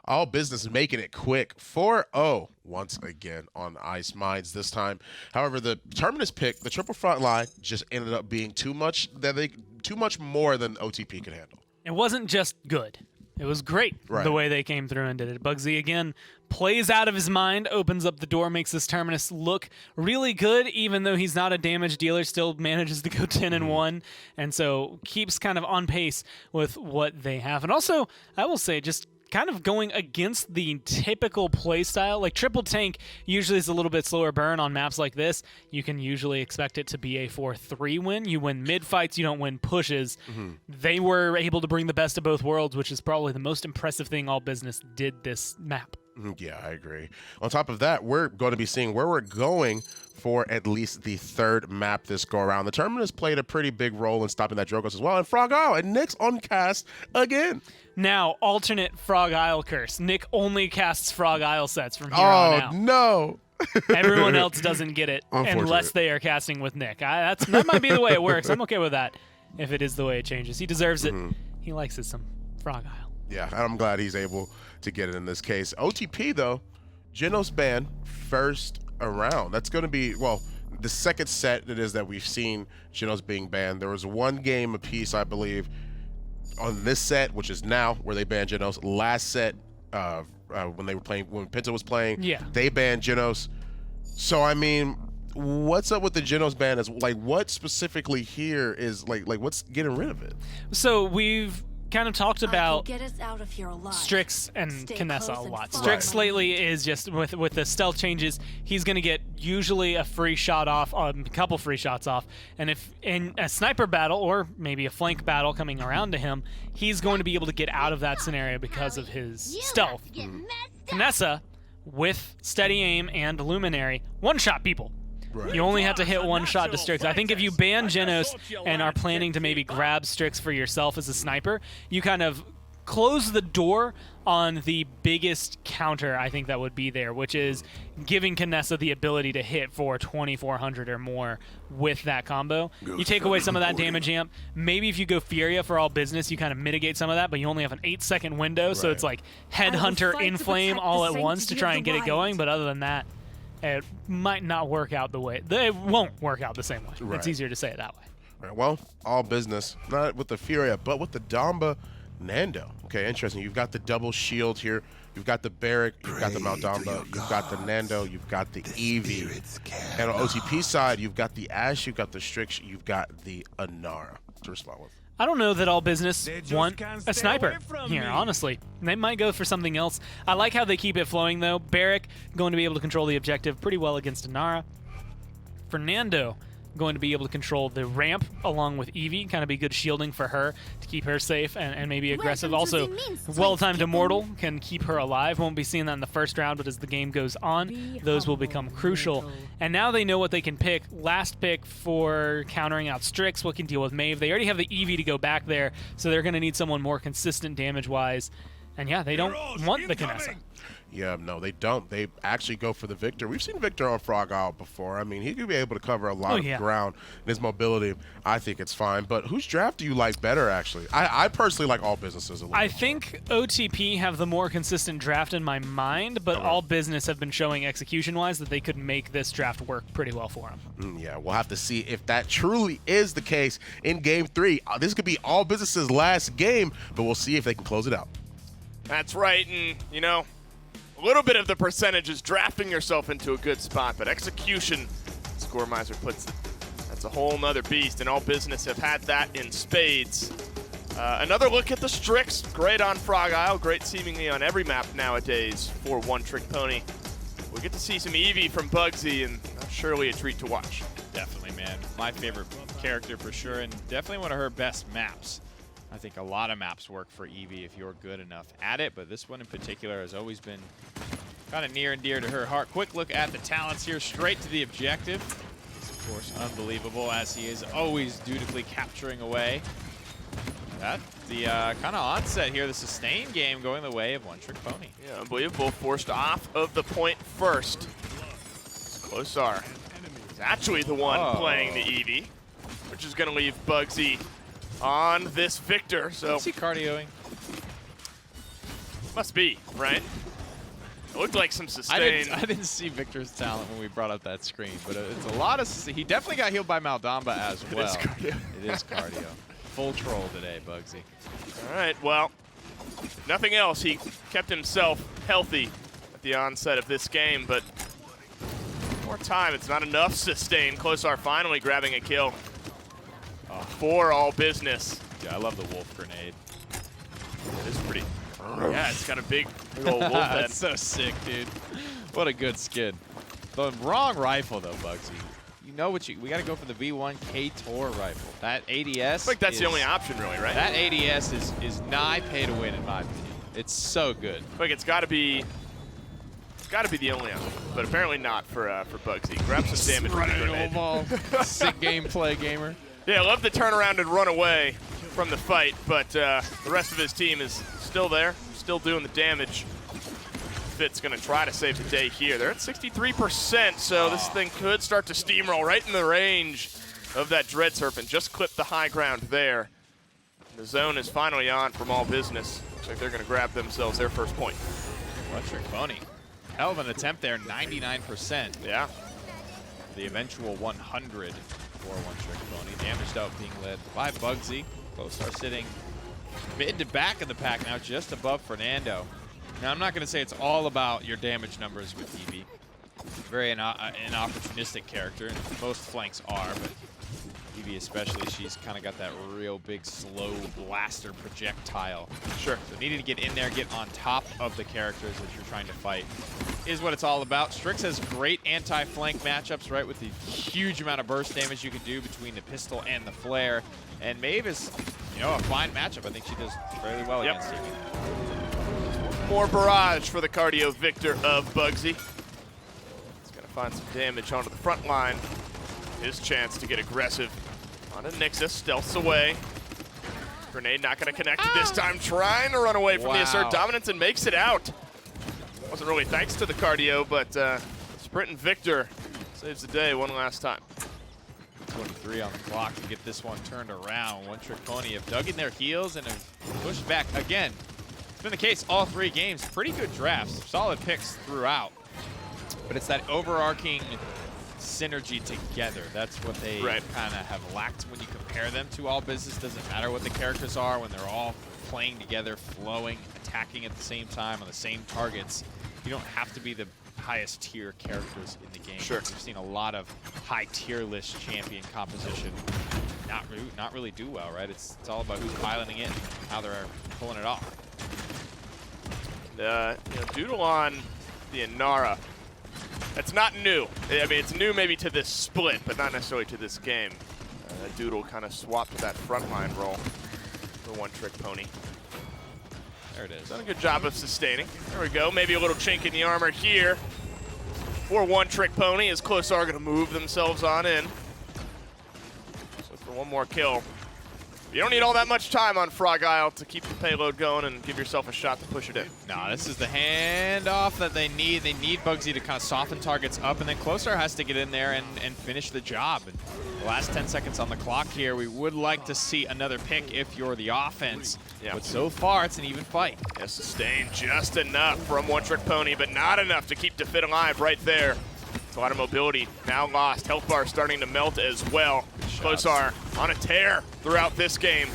All business making it quick. 4-0 once again on Ice Mines this time. However, the Terminus pick, the triple front line, just ended up being too much more than OTP could handle. It wasn't just good. It was great Right. the way they came through and did it. Bugsy, again, plays out of his mind, opens up the door, makes this Terminus look really good, even though he's not a damage dealer, still manages to go 10-1, and so keeps kind of on pace with what they have. And also, I will say, just kind of going against the typical play style. Like triple tank usually is a little bit slower burn on maps like this. You can usually expect it to be a 4-3 win. You win mid fights, you don't win pushes. They were able to bring the best of both worlds, which is probably the most impressive thing All Business did this map. Yeah, I agree. On top of that, we're going to be seeing where we're going for at least the third map this go around. The Terminus played a pretty big role in stopping that Drogos as well, and Frog Isle, and Nick's on cast again. Now, alternate Frog Isle curse. Nick only casts Frog Isle sets from here on out. No. Everyone else doesn't get it Unfortunate. unless they are casting with Nick. That might be the way it works. I'm okay with that if it is the way it changes. He deserves it. He likes it some Frog Isle. Yeah, I'm glad he's able to get it in this case. OTP, though, Genos ban first around. That's going to be, well, the second set it is that we've seen Genos being banned. There was one game apiece, I believe, on this set, which is now where they banned Genos. Last set, when they were playing, when Penta was playing, Yeah. they banned Genos. So, I mean, what's up with the Genos ban? Is like, what specifically here is like what's getting rid of it? So we've kind of talked about Get us out of here alive. Strix and Stay Kinessa close a and lot. follow Strix me. lately is just with the stealth changes, he's going to get usually a free shot off, a couple free shots off, and if in a sniper battle or maybe a flank battle coming around to him, he's going to be able to get out of that scenario because of his stealth. Kinessa, with steady aim and luminary, one-shot people. Right. You only have to hit one shot to Strix. I think if you ban Genos and are planning to maybe grab Strix for yourself as a sniper, you kind of close the door on the biggest counter I think that would be there, which is giving Kinessa the ability to hit for 2,400 or more with that combo. You take away some of that damage amp. Maybe if you go Furia for All Business, you kind of mitigate some of that, but you only have an 8-second window, so Right. it's like Headhunter, fight to Inflame protect all the at once to sanctity try of and the get it going, riot. but other than that, it might not work out the way. It won't work out the same way. Right. It's easier to say it that way. Right, well, All Business, not with the Furia, but with the Damba Nando. Okay, interesting. You've got the double shield here. You've got the Barrack, you've got the Maldamba, you've got the Nando, you've got the Eevee. And on OTP side, you've got the Ashe, you've got the Strix, you've got the Anara to respond with. I don't know that All Business just want can't a stay sniper away from here, me. honestly. They might go for something else. I like how they keep it flowing, though. Barrack going to be able to control the objective pretty well against Anara. Fernando going to be able to control the ramp along with Eevee, kind of be good shielding for her to keep her safe and maybe aggressive. Welcome to Also, the mince, well-timed Kitten. Immortal can keep her alive. Won't be seeing that in the first round, but as the game goes on, Be those will humble, become crucial. little. And now they know what they can pick. Last pick for countering out Strix, what can deal with Maeve. They already have the Eevee to go back there, so they're going to need someone more consistent damage-wise. And yeah, they don't Heroes want the incoming! Kinessa. Yeah, no, they don't. They actually go for the Victor. We've seen Victor on Frog Isle before. I mean, he could be able to cover a lot Oh, of yeah. ground. And his mobility, I think it's fine. But whose draft do you like better, actually? I personally like All Businesses a little I bit think OTP have the more consistent draft in my mind, but All Business have been showing execution-wise that they could make this draft work pretty well for them. Yeah, we'll have to see if that truly is the case in Game 3. This could be All Businesses' last game, but we'll see if they can close it out. That's right, and, you know, a little bit of the percentage is drafting yourself into a good spot, but execution, Score Miser puts it, that's a whole nother beast, and All Business have had that in spades. Another look at the Strix, great on Frog Isle, great seemingly on every map nowadays for One Trick Pony. We get to see some Eevee from Bugsy, and that's surely a treat to watch. Definitely, man. My favorite character for sure, and definitely one of her best maps. I think a lot of maps work for Eevee if you're good enough at it, but this one in particular has always been kind of near and dear to her heart. Quick look at the talents here, straight to the objective. It's, of course, unbelievable, as he is always dutifully capturing away. That the kind of onset here, the sustain game going the way of One Trick Pony. Yeah, unbelievable, forced off of the point first. Closar is actually the one playing the Eevee, which is going to leave Bugsy on this Victor, so Is he cardioing? must be, right? It looked like some I sustain. didn't see Victor's talent when we brought up that screen, but it's a lot of. He definitely got healed by Maldamba as well. is cardio. It is cardio. Full troll today, Bugsy. All right, well, Nothing else, he kept himself healthy at the onset of this game, but more time, it's not enough sustain. Closar finally grabbing a kill for All Business. Yeah, I love the wolf grenade. It is pretty. Yeah, it's got a big old wolf head. That's so sick, dude. What a good skin. The wrong rifle, though, Bugsy. You know what we got to go for the V1 K-Tor rifle. That ADS. I think that's the only option, really, right? That ADS is nigh pay to win, in my opinion. It's so good. I think it's got to be the only option, but apparently not for Bugsy. Grab some damage with the grenade. Ball. Sick gameplay, gamer. Yeah, love to turn around and run away from the fight, but the rest of his team is still there, still doing the damage. Fit's going to try to save the day here. They're at 63%, so this thing could start to steamroll right in the range of that Dread Serpent. Just clipped the high ground there. The zone is finally on from All Business. Looks like they're going to grab themselves their first point. One Trick Pony. Hell of an attempt there, 99%. Yeah. The eventual 100 for One Trick Pony. Damaged out being led by Bugsy. Closar sitting mid to back of the pack now, just above Fernando. Now, I'm not going to say it's all about your damage numbers with Eevee. Very an opportunistic character, and most flanks are, but Eevee especially, she's kind of got that real big, slow blaster projectile. Sure. So needing to get in there, get on top of the characters that you're trying to fight is what it's all about. Strix has great anti-flank matchups, right, with the huge amount of burst damage you can do between the pistol and the flare. And Maeve is, you know, a fine matchup. I think she does fairly well against Eevee. More barrage for the cardio victor of Bugsy. He's going to find some damage onto the front line. His chance to get aggressive on a Nixus, stealths away. Grenade not going to connect this time, trying to run away from the assert dominance and makes it out. Wasn't really thanks to the cardio, but Sprint and Victor saves the day one last time. 23 on the clock to get this one turned around. One Trick Pony have dug in their heels and have pushed back again. It's been the case all 3 games. Pretty good drafts, solid picks throughout. But it's that overarching synergy together. That's what they kind of have lacked when you compare them to All Business. Doesn't matter what the characters are when they're all playing together, flowing, attacking at the same time on the same targets. You don't have to be the highest tier characters in the game. Sure. We've seen a lot of high tier list champion composition not really do well, right? It's all about who's piloting it and how they're pulling it off. You know, Doodle on the Inara. That's not new. I mean, it's new maybe to this split, but not necessarily to this game. Doodle kind of swapped that frontline role for One Trick Pony. There it is. Done a good job of sustaining. There we go. Maybe a little chink in the armor here for One Trick Pony as Close are going to move themselves on in. So for one more kill. You don't need all that much time on Frog Isle to keep the payload going and give yourself a shot to push it in. No, this is the handoff that they need. They need Bugsy to kind of soften targets up, and then Closar has to get in there and finish the job. And the last 10 seconds on the clock here, we would like to see another pick if you're the offense. Yeah. But so far, it's an even fight. Yeah, sustained just enough from One Trick Pony, but not enough to keep Defit alive right there. It's a lot of mobility now lost. Health bar starting to melt as well. Closar on a tear throughout this game.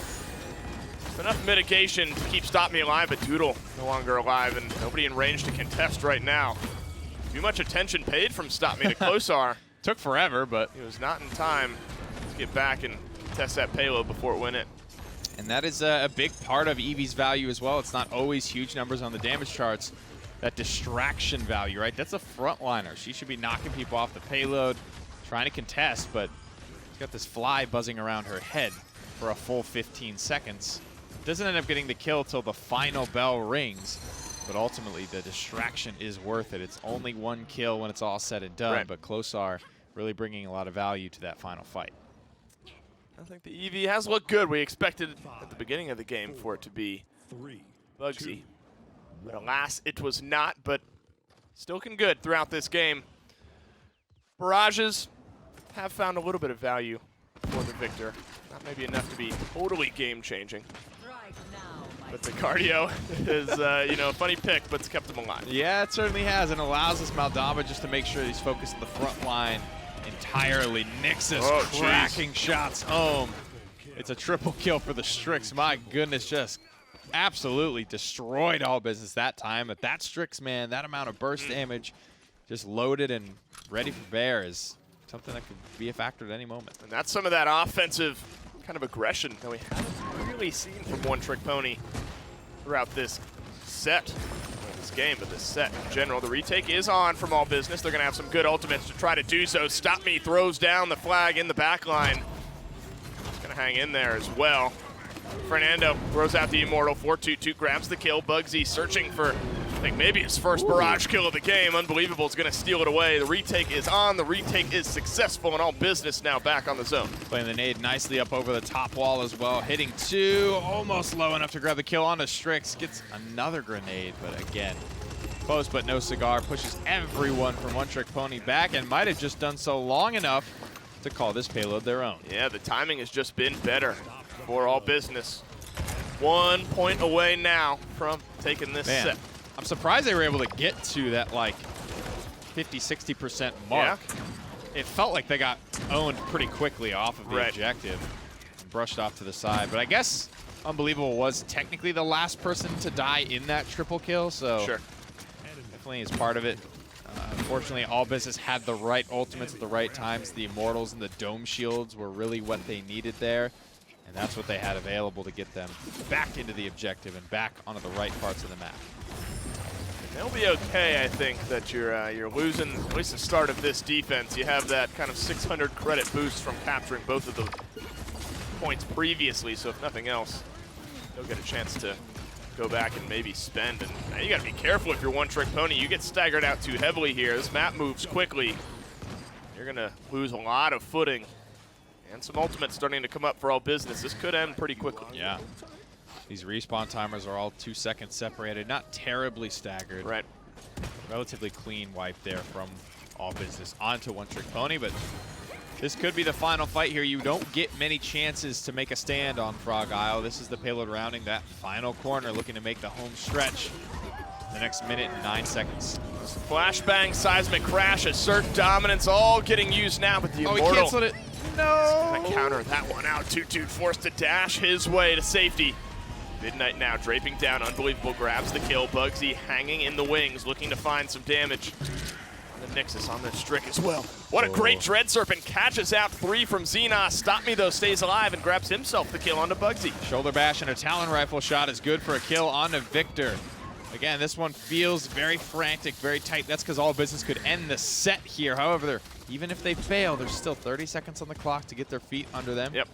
Enough mitigation to keep Stop Me alive, but Doodle no longer alive and nobody in range to contest right now. Too much attention paid from Stop Me to Closar. Took forever, but he was not in time to get back and test that payload before it went in. And that is a big part of Eevee's value as well. It's not always huge numbers on the damage charts. That distraction value, right? That's a frontliner. She should be knocking people off the payload, trying to contest, but she's got this fly buzzing around her head for a full 15 seconds. Doesn't end up getting the kill till the final bell rings, but ultimately the distraction is worth it. It's only 1 kill when it's all said and done, but Closar really bringing a lot of value to that final fight. I think the Eevee has looked good. We expected at the beginning of the game for it to be Bugsy. But alas, it was not, but still looking good throughout this game. Barrages have found a little bit of value for the victor. Not maybe enough to be totally game-changing. But the cardio is, you know, a funny pick, but it's kept him alive. Yeah, it certainly has, and allows us Maldama just to make sure he's focused on the front line entirely. Nixus cracking shots home. It's a triple kill for the Strix. My goodness, just absolutely destroyed All Business that time. But that Strix, man, that amount of burst damage, just loaded and ready for bear is something that could be a factor at any moment. And that's some of that offensive kind of aggression that we haven't really seen from One Trick Pony throughout this set. Not this game, but this set in general. The retake is on from All Business. They're going to have some good ultimates to try to do so. Stop Me throws down the flag in the back line. He's going to hang in there as well. Fernando throws out the Immortal. 4-2-2 grabs the kill. Bugsy searching for, I think, maybe his first barrage kill of the game. Unbelievable is going to steal it away. The retake is on. The retake is successful, and All Business now back on the zone. Playing the nade nicely up over the top wall as well. Hitting 2, almost low enough to grab the kill onto Strix. Gets another grenade, but again, close but no cigar. Pushes everyone from One Trick Pony back and might have just done so long enough to call this payload their own. Yeah, the timing has just been better for All Business. 1 point away now from taking this set. I'm surprised they were able to get to that like 50-60% mark. Yeah. It felt like they got owned pretty quickly off of the objective and brushed off to the side. But I guess Unbelievable was technically the last person to die in that triple kill, so definitely is part of it. Unfortunately, All Business had the right ultimates at the right times. The Immortals and the Dome Shields were really what they needed there. And that's what they had available to get them back into the objective and back onto the right parts of the map. They'll be okay, I think, that you're losing at least the start of this defense. You have that kind of 600 credit boost from capturing both of the points previously, so if nothing else, they'll get a chance to go back and maybe spend. And now you got to be careful if you're One Trick Pony. You get staggered out too heavily here. This map moves quickly. You're going to lose a lot of footing. And some ultimates starting to come up for All Business. This could end pretty quickly. Yeah. These respawn timers are all 2 seconds separated. Not terribly staggered. Right. Relatively clean wipe there from All Business onto One Trick Pony, but this could be the final fight here. You don't get many chances to make a stand on Frog Isle. This is the payload rounding that final corner, looking to make the home stretch the next minute and 9 seconds. Flashbang, seismic crash, assert dominance, all getting used now, but the Immortal. He canceled it. No! Gonna counter that one out. 2-2 forced to dash his way to safety. Midnight now draping down. Unbelievable grabs the kill. Bugsy hanging in the wings, looking to find some damage. And the Nexus on the Strick as well. What a great Dread Serpent. Catches out 3 from Xenos. Stop Me, though, stays alive and grabs himself the kill onto Bugsy. Shoulder bash and a Talon Rifle shot is good for a kill onto Victor. Again, this one feels very frantic, very tight. That's because All Business could end the set here. However, even if they fail, there's still 30 seconds on the clock to get their feet under them. Yep.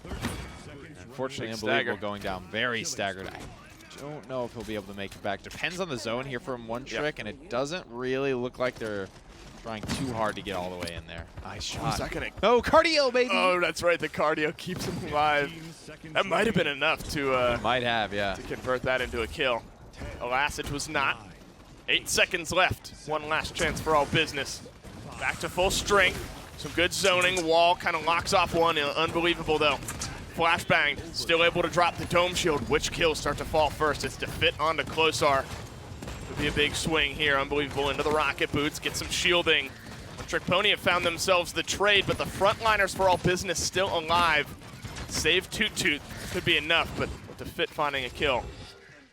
Unfortunately, Unbelievable going down very staggered. I don't know if he'll be able to make it back. Depends on the zone here from One Trick, and it doesn't really look like they're trying too hard to get all the way in there. Nice shot. Oh, cardio, baby! Oh, that's right. The cardio keeps him alive. That might have been enough to might have, yeah, to convert that into a kill. Alas, it was not. 8 seconds left. One last chance for All Business. Back to full strength. Some good zoning. Wall kind of locks off one. Unbelievable, though. Flashbang. Still able to drop the Dome Shield. Which kills start to fall first? It's Defit onto Closar. Could be a big swing here. Unbelievable into the rocket boots. Get some shielding. One Trick Pony have found themselves the trade, but the frontliners for All Business still alive. Save Toot Toot. Could be enough, but Defit finding a kill.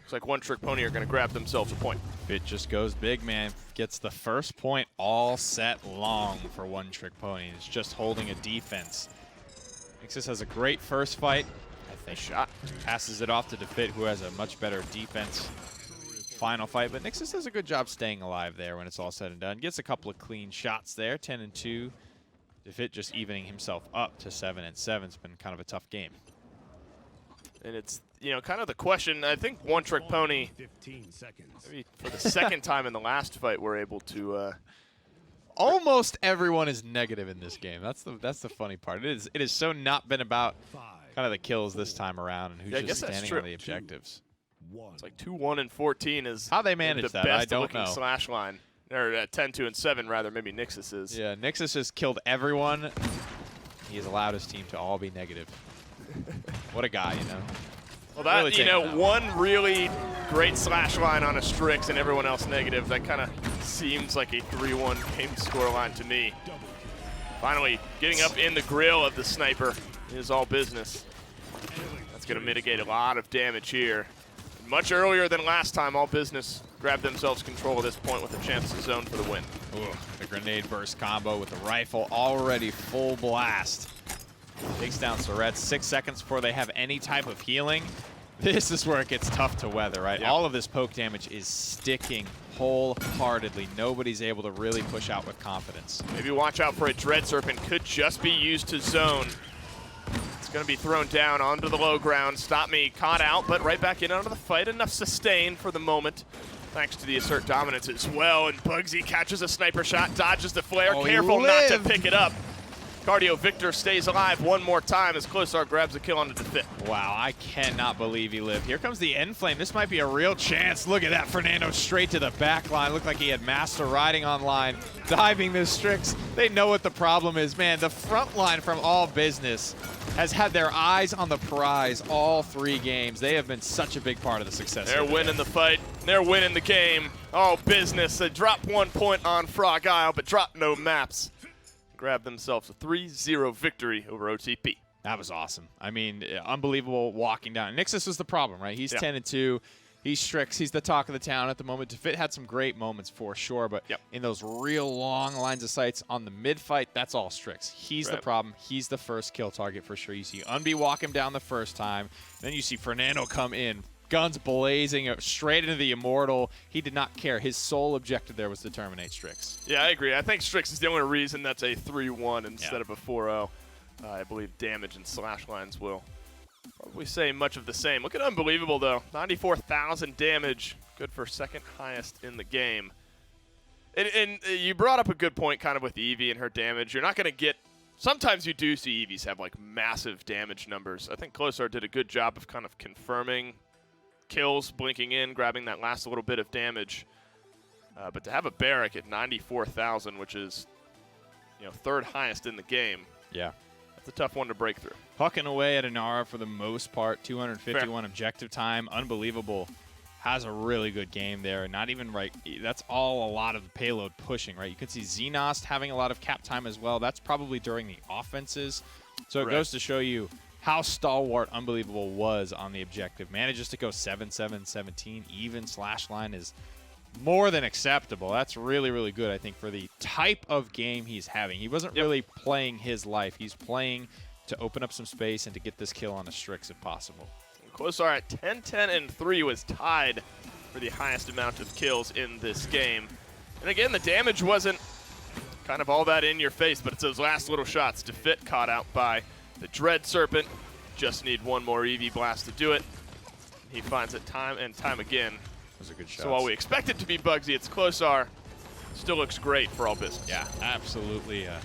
Looks like One Trick Pony are going to grab themselves a point. It just goes big, man. Gets the first point all set long for One Trick Pony. It's just holding a defense. Nexus has a great first fight. I think shot. Passes it off to Defit, who has a much better defense final fight. But Nexus does a good job staying alive there when it's all said and done. Gets a couple of clean shots there, 10-2. Defit just evening himself up to 7-7. It's been kind of a tough game. And it's, you know, kind of the question. I think One Trick Pony, maybe for the second time in the last fight, were able to. Almost everyone is negative in this game. That's the funny part. It is so not been about kind of the kills this time around and who's just standing on the objectives. It's like 2-1-14 is how they manage the that. I don't know. Slash line, or 10-2-7 rather. Maybe Nixus is. Yeah, Nixus just killed everyone. He has allowed his team to all be negative. What a guy, you know. Well, that, really you know, one really great slash line on a Strix and everyone else negative. That kind of seems like a 3-1 game scoreline to me. Finally, getting up in the grill of the sniper is All Business. That's going to mitigate a lot of damage here. much earlier than last time, All Business grabbed themselves control of this point with a chance to zone for the win. Ooh, the grenade burst combo with the rifle already full blast. Takes down Surette 6 seconds before they have any type of healing. This is where it gets tough to weather, right? Yep. All of this poke damage is sticking wholeheartedly. Nobody's able to really push out with confidence. Maybe watch out for a Dread Serpent. Could just be used to zone. It's going to be thrown down onto the low ground. Stop Me caught out, but right back in onto the fight. Enough sustain for the moment, thanks to the Assert Dominance as well. And Bugsy catches a sniper shot, dodges the flare. Oh, he Careful not to lived. pick it up. Cardio Victor stays alive one more time as Closar grabs a kill onto Defit. Wow, I cannot believe he lived. Here comes the end flame. This might be a real chance. Look at that, Fernando straight to the back line. Looked like he had Master riding online, diving the Strix. They know what the problem is. Man, the front line from All Business has had their eyes on the prize all 3 games. They have been such a big part of the success. They're winning the fight. They're winning the game. All Business. They drop 1 point on Frog Isle, but drop no maps. Grab themselves a 3-0 victory over OTP. That was awesome. I mean, unbelievable walking down. Nixus was the problem, right? He's 10-2. He's Strix. He's the talk of the town at the moment. Defit had some great moments for sure, but in those real long lines of sights on the mid-fight, that's all Strix. He's the problem. He's the first kill target for sure. You see Unbe walk him down the first time. Then you see Fernando come in, guns blazing straight into the Immortal. He did not care. His sole objective there was to terminate Strix. Yeah, I agree. I think Strix is the only reason that's a 3-1 instead of a 4-0. I believe damage and slash lines will probably say much of the same. Look at Unbelievable, though. 94,000 damage. Good for second highest in the game. And you brought up a good point kind of with Eevee and her damage. You're not going to get – sometimes you do see Eevees have, like, massive damage numbers. I think Closar did a good job of kind of confirming kills, blinking in, grabbing that last little bit of damage. But to have a Barrack at 94,000, which is, third highest in the game. Yeah. That's a tough one to break through. Pucking away at Inara for the most part, 251 objective time. Unbelievable. Has a really good game there. Not even right. That's all a lot of payload pushing, right? You could see Xenost having a lot of cap time as well. That's probably during the offenses. So it goes to show you how stalwart Unbelievable was on the objective. Manages to go 7-7-17. Even slash line is more than acceptable. That's really, really good, I think, for the type of game he's having. He wasn't really playing his life. He's playing to open up some space and to get this kill on a Strix if possible. Closar at 10-10-3 was tied for the highest amount of kills in this game. And again, the damage wasn't kind of all that in your face, but it's those last little shots. Defit caught out by the Dread Serpent. Just need one more Eevee blast to do it. He finds it time and time again. Those are good shots. So while we expect it to be Bugsy, it's Closar. Still looks great for All Business. Yeah, absolutely a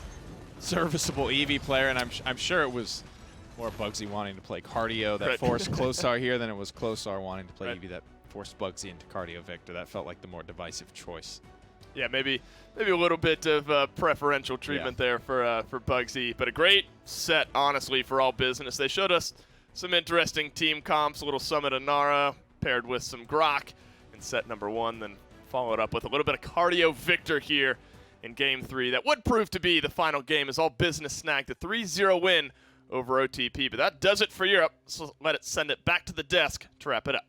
serviceable Eevee player, and I'm sure it was more Bugsy wanting to play Cardio that forced Closar here than it was Closar wanting to play Eevee that forced Bugsy into Cardio Victor. That felt like the more divisive choice. Yeah, maybe a little bit of preferential treatment there for Bugsy, but a great set, honestly, for All Business. They showed us some interesting team comps, a little Summit Inara paired with some Grok in set number 1, then followed up with a little bit of Cardio Victor here in Game 3. That would prove to be the final game as All Business snagged a 3-0 win over OTP, but that does it for Europe, so send it back to the desk to wrap it up.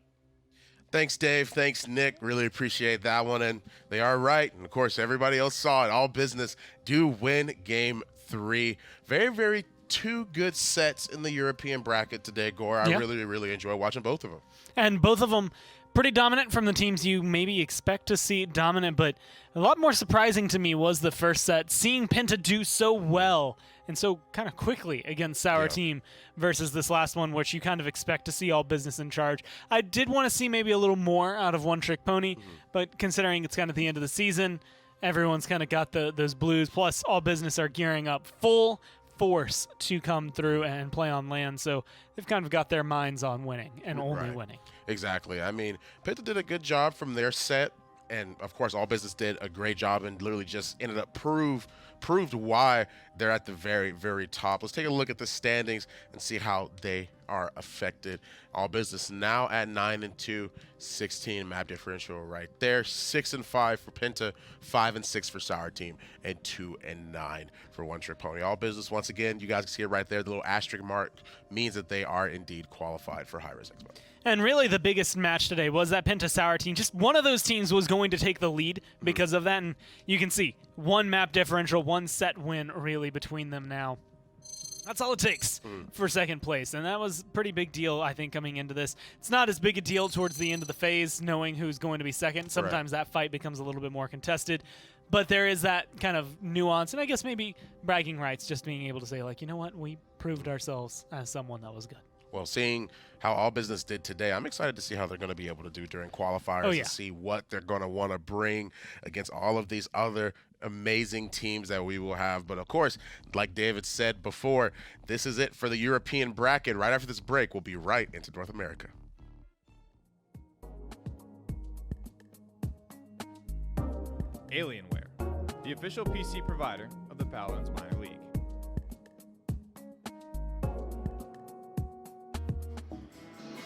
Thanks, Dave. Thanks, Nick. Really appreciate that one. And they are right. And, of course, everybody else saw it. All Business do win Game 3. Very, very 2 good sets in the European bracket today, Gore. I really, really enjoy watching both of them. And both of them pretty dominant from the teams you maybe expect to see dominant, but a lot more surprising to me was the first set, seeing Penta do so well and so kind of quickly against Sour Team versus this last one, which you kind of expect to see All Business in charge. I did want to see maybe a little more out of One Trick Pony, but considering it's kind of the end of the season, everyone's kind of got those blues, plus All Business are gearing up full force to come through and play on land, so they've kind of got their minds on winning and only winning. Exactly. I mean, Penta did a good job from their set, and of course All Business did a great job and literally just ended up proved why they're at the very, very top. Let's take a look at the standings and see how they are affected. All Business now at 9-2, 16 map differential right there. 6-5 for Penta, 5-6 for Sour Team, and 2-9 for One Trick Pony. All Business, once again, you guys can see it right there. The little asterisk mark means that they are indeed qualified for High-Res Expo. And really the biggest match today was that Penta Sour team. Just one of those teams was going to take the lead because of that. And you can see one map differential, one set win really between them now. That's all it takes for second place. And that was a pretty big deal, I think, coming into this. It's not as big a deal towards the end of the phase, knowing who's going to be second. Sometimes that fight becomes a little bit more contested. But there is that kind of nuance. And I guess maybe bragging rights, just being able to say, like, you know what? We proved ourselves as someone that was good. Well, seeing how All Business did today, I'm excited to see how they're going to be able to do during qualifiers and see what they're going to want to bring against all of these other amazing teams that we will have. But, of course, like David said before, this is it for the European bracket. Right after this break, we'll be right into North America. Alienware, the official PC provider of the Paladins minor league.